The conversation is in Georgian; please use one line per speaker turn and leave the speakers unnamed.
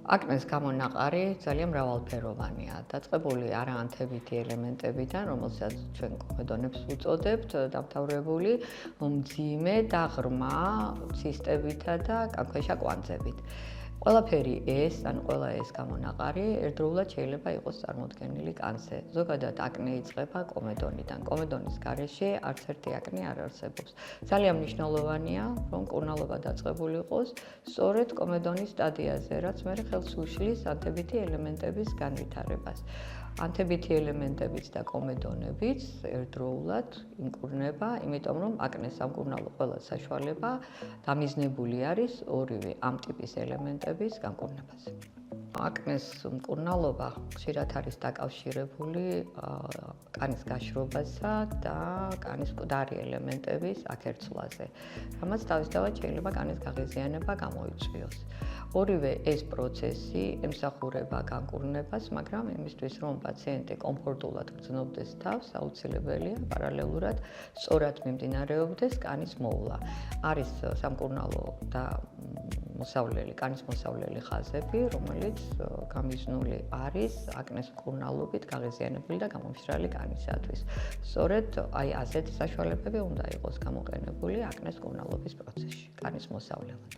აკნეს გამონაყარი ძალიან მრავალფეროვანია. დაწყებული არაანთებითი ელემენტებიდან, რომელსაც ჩვენ კომედონებს ვუწოდებთ, დამთავრებული მძიმე და ღრმა ცისტებითა და კანქვეშა კვანძებით. ყველაფერი ეს, ანუ ყველა ეს გამონაყარი ერთდროულად შეიძლება იყოს წარმოდგენილი კანზე. ზოგადად აკნე იწყება კომედონიდან. კომედონის გარეშე არც ერთი აკნე არ არსებობს. ძალიან მნიშვნელოვანია, რომ მკურნალობა დაწყებული იყოს სწორედ კომედონის სტადიაზე, რაც მერე ხელს უშლის ანთებითი ელემენტების განვითარებას. ანთებითი ელემენტებიც და კომედონებიც ერთდროულად იმკურნება, იმიტომ რომ აკნეს სამკურნალო ყველა საშუალება დამიზნებული არის ორივე ამ ტიპის ელემენტების განკურნებაზე. აკნეს მკურნალობა ხშირად არის დაკავშირებული კანის გაშრობასა და კანის მკვდარი ელემენტების აკერცვლაზე, რამაც თავისთავად შეიძლება კანის გაღიზიანება გამოიწვიოს. ორივე ეს პროცესი ემსახურება განკურნებას, მაგრამ იმისთვის, რომ პაციენტი კომფორტულად გრძნობდეს თავს, აუცილებელია პარალელურად სწორად მიმდინარეობდეს კანის მოვლა. არის სამკურნალო და კანის მოსავლელი ხაზები, რომელიც გამიზნული არის აკნეს მკურნალობით გაღიზიანებული და გამომშრალი კანისათვის. სწორედ ასეთი საშუალებები უნდა იყოს გამოყენებული აკნეს მკურნალობის პროცესში, კანის მოსავლელად.